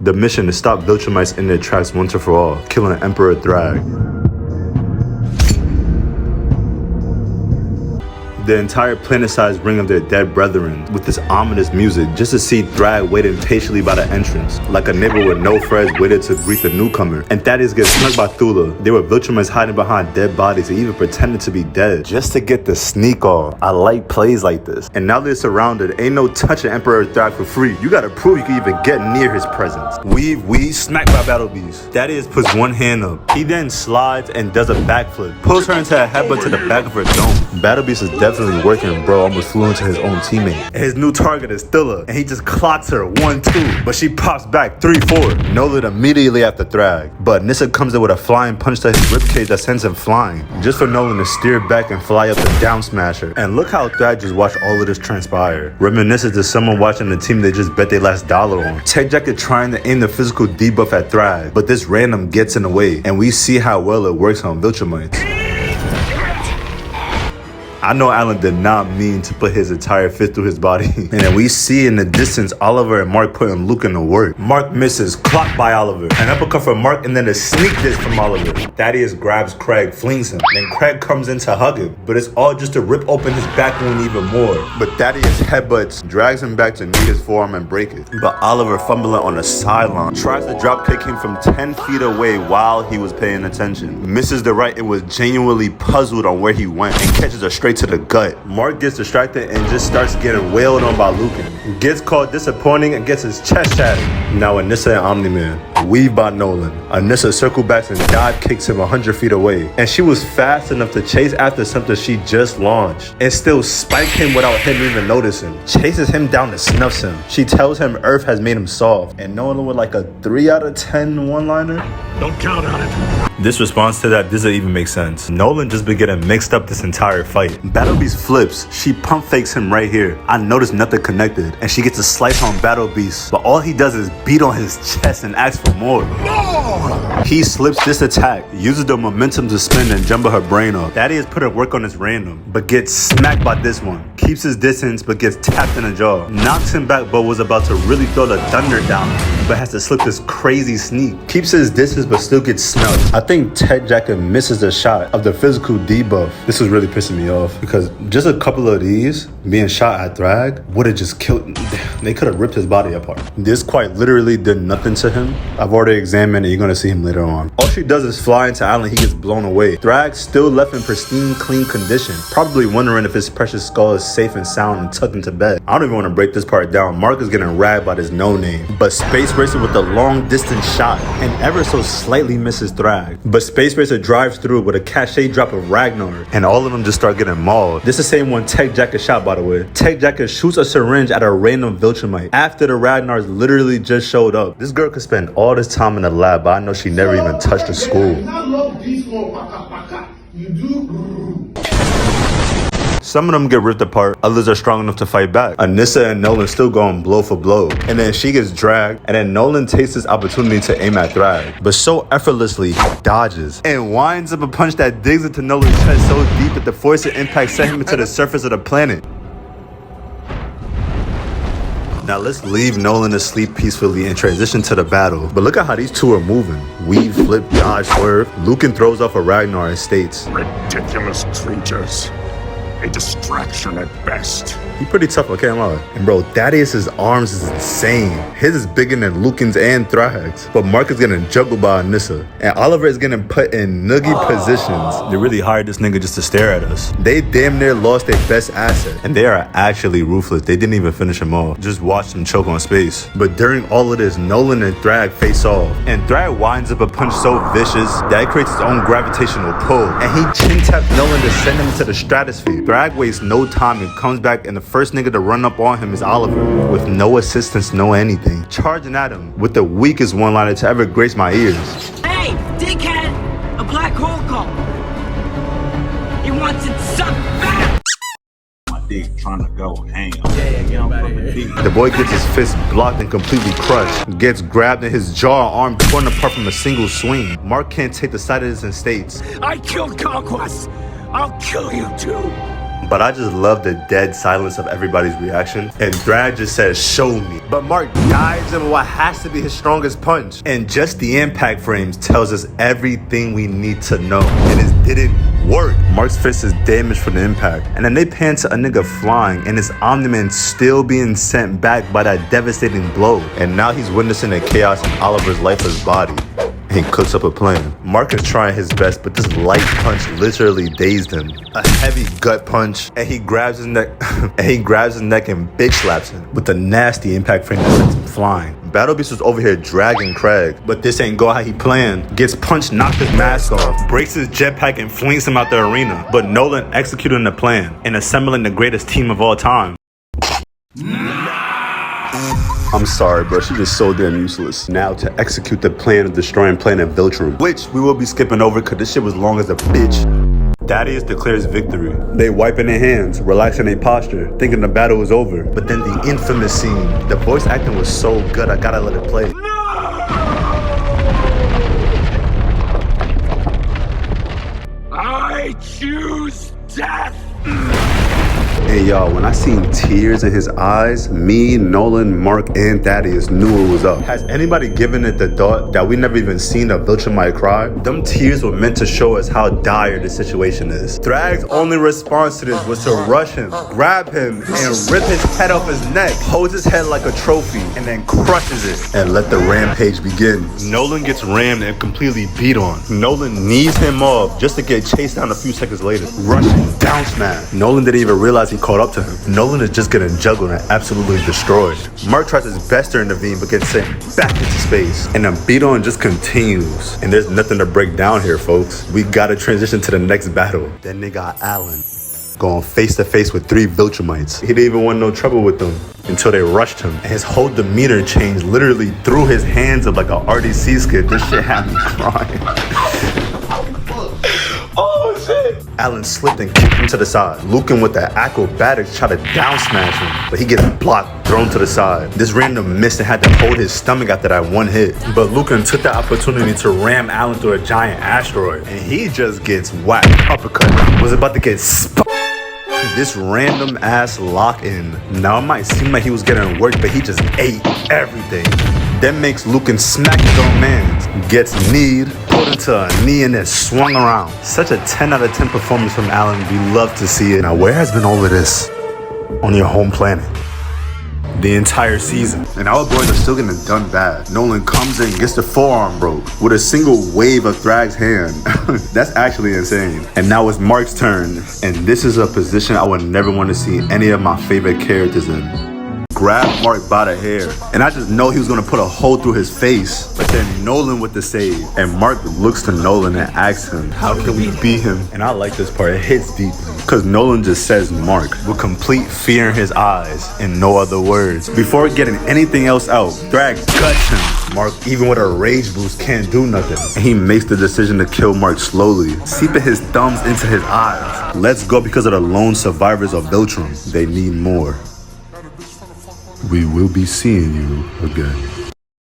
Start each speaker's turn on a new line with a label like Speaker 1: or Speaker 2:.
Speaker 1: The mission is to stop VILTRUMITEs in their tracks once and for all, killing Emperor Thragg. The entire planet-sized ring of their dead brethren with this ominous music just to see Thragg waiting patiently by the entrance, like a neighbor with no friends waited to greet the newcomer. And Thaddeus gets snuck by Thula. There were VILTRUMITEs hiding behind dead bodies and even pretending to be dead just to get the sneak off. I like plays like this. And now they're surrounded, ain't no touching Emperor Thragg for free. You gotta prove you can even get near his presence. Weave, smacked by battle beasts. Thaddeus puts one hand up. He then slides and does a backflip, pulls her into a headbutt to the back of her dome. Battle beast is definitely working, bro. Almost flew into his own teammate. And his new target is Thula, and he just clocks her 1-2, but she pops back 3-4. Nolan immediately after Thragg, but Nissa comes in with a flying punch to his ribcage that sends him flying, just for Nolan to steer back and fly up the down smasher. And look how Thragg just watched all of this transpire. Reminiscent to someone watching the team they just bet their last dollar on. Tech Jacket trying to aim the physical debuff at Thragg, but this random gets in the way, and we see how well it works on VILTRUMITEs. I know Alan did not mean to put his entire fist through his body. And then we see in the distance Oliver and Mark putting Luke in the work. Mark misses, clocked by Oliver. An uppercut from Mark and then a sneak diss from Oliver. Thaddeus grabs Craig, flings him. Then Craig comes in to hug him. But it's all just to rip open his back wound even more. But Thaddeus headbutts, drags him back to knee his forearm and break it. But Oliver, fumbling on the sideline, tries to drop kick him from 10 feet away while he was paying attention. Misses the right and was genuinely puzzled on where he went and catches a straight to the gut. Mark gets distracted and just starts getting wailed on by Lucan. Gets called disappointing and gets his chest shattered. Now Anissa and Omni-Man, weave by Nolan. Anissa circle backs and dive kicks him 100 feet away. And she was fast enough to chase after something she just launched and still spike him without him even noticing. Chases him down and snuffs him. She tells him Earth has made him soft. And Nolan with like a 3 out of 10 one-liner.
Speaker 2: Don't count on it.
Speaker 1: This response to that doesn't even make sense. Nolan just been getting mixed up this entire fight. Battle Beast flips. She pump fakes him right here. I noticed nothing connected. And she gets a slice on Battle Beast. But all he does is beat on his chest and asks for more. He slips this attack, uses the momentum to spin and jumble her brain off. Thaddeus put her work on his random, but gets smacked by this one. Keeps his distance, but gets tapped in the jaw. Knocks him back, but was about to really throw the thunder down, but has to slip this crazy sneak. Keeps his distance, but still gets smelled. I think Ted Jacket misses the shot of the physical debuff. This was really pissing me off because just a couple of these being shot at Thragg would have just killed. They could have ripped his body apart. This quite literally did nothing to him. I've already examined it. You're gonna see him later on. All she does is fly into Alan. He gets blown away. Thragg still left in pristine, clean condition, probably wondering if his precious skull is safe and sound and tucked into bed. I don't even want to break this part down. Mark is getting ragged by this no-name, but Space Racer with the long distance shot and ever so slightly misses Thragg. But Space Racer drives through with a cachet drop of Ragnar, and all of them just start getting mauled. This is the same one Tech Jacket shot, by the way. Tech Jacket shoots a syringe at a random VILTRUMITE after the Ragnars literally just showed up. This girl could spend all this time in the lab, but I know she never even touched the school. Some of them get ripped apart, others are strong enough to fight back. Anissa and Nolan still going blow for blow. And then she gets dragged, and then Nolan takes this opportunity to aim at Thragg. But so effortlessly, he dodges and winds up a punch that digs into Nolan's chest so deep that the force of impact sent him into the surface of the planet. Now let's leave Nolan to sleep peacefully and transition to the battle. But look at how these two are moving. Weave, flip, dodge, swerve. Lucan throws off a Ragnar and states,
Speaker 2: "Ridiculous creatures. A distraction at best."
Speaker 1: He pretty tough, okay, I'm out. And bro, Thaddeus' arms is insane. His is bigger than Lucan's and Thragg's. But Mark is getting juggled by Anissa. And Oliver is getting put in noogie positions. They really hired this nigga just to stare at us. They damn near lost their best asset. And they are actually ruthless. They didn't even finish him off. Just watched him choke on space. But during all of this, Nolan and Thragg face off. And Thragg winds up a punch so vicious that it creates its own gravitational pull. And he chin tapped Nolan to send him into the stratosphere. Thragg wastes no time and comes back, and the first nigga to run up on him is Oliver, with no assistance, no anything, charging at him with the weakest one-liner to ever grace my ears.
Speaker 3: Hey, dickhead! A black hole call. He wants it sucked back!
Speaker 4: My dick trying to go ham.
Speaker 1: The boy gets his fist blocked and completely crushed, gets grabbed in his jaw, arm torn apart from a single swing. Mark can't take the sight of this and states,
Speaker 2: I killed Conquest. I'll kill you too.
Speaker 1: But I just love the dead silence of everybody's reaction. And Thragg just says, show me. But Mark dives in what has to be his strongest punch. And just the impact frames tells us everything we need to know. And it didn't work. Mark's fist is damaged from the impact. And then they pan to a nigga flying and his Omni-Man still being sent back by that devastating blow. And now he's witnessing the chaos in Oliver's lifeless body. He cooks up a plan. Mark is trying his best, but this light punch literally dazed him. A heavy gut punch, and he grabs his neck and bitch slaps him with a nasty impact frame that sends him flying. Battle Beast was over here dragging Thragg, but this ain't go how he planned. Gets punched, knocks his mask off, breaks his jetpack and flings him out the arena. But Nolan executing the plan and assembling the greatest team of all time. I'm sorry, bro. She's just so damn useless. Now to execute the plan of destroying planet Viltrum, which we will be skipping over because this shit was long as a bitch. Thaddeus declares victory. They wiping their hands, relaxing their posture, thinking the battle is over. But then the infamous scene. The voice acting was so good, I gotta let it play.
Speaker 2: I choose death!
Speaker 1: Hey y'all, when I seen tears in his eyes, me, Nolan, Mark, and Thaddeus knew it was up. Has anybody given it the thought that we never even seen a Viltrumite cry? Them tears were meant to show us how dire the situation is. Thragg's only response to this was to rush him, grab him, and rip his head off his neck, holds his head like a trophy, and then crushes it, and let the rampage begin. Nolan gets rammed and completely beat on. Nolan knees him off just to get chased down a few seconds later. Rushing down smash. Nolan didn't even realize he caught up to him. Nolan is just getting juggled and absolutely destroyed. Mark tries his best to intervene but gets sent back into space. And the beat on just continues. And there's nothing to break down here, folks. We gotta transition to the next battle. Then they got Alan going face to face with 3 Viltrumites. He didn't even want no trouble with them until they rushed him. And his whole demeanor changed, literally threw his hands up like a RDC skit. This shit had me crying. Oh shit! Alan slipped and kicked him to the side. Lucan with the acrobatics tried to down smash him, but he gets blocked, thrown to the side. This random missed and had to hold his stomach after that one hit. But Lucan took the opportunity to ram Alan through a giant asteroid, and he just gets whacked. Uppercut. Was about to get this random ass lock in. Now it might seem like he was getting work, but he just ate everything. Then makes Lucan smack his own man. Gets kneed, pulled into a knee, and then swung around. Such a 10 out of 10 performance from Alan. We love to see it. Now where has been all of this? On your home planet. The entire season. And our boys are still getting done bad. Nolan comes in, gets the forearm broke with a single wave of Thragg's hand. That's actually insane. And now it's Mark's turn. And this is a position I would never want to see any of my favorite characters in. Grab Mark by the hair. And I just know he was going to put a hole through his face. But then Nolan with the save. And Mark looks to Nolan and asks him, how can we beat him? And I like this part. It hits deeply. Because Nolan just says Mark with complete fear in his eyes and no other words. Before getting anything else out, Thragg guts him. Mark, even with a rage boost, can't do nothing. And he makes the decision to kill Mark slowly, seeping his thumbs into his eyes. Let's go because of the lone survivors of Viltrum. They need more. We will be seeing you again.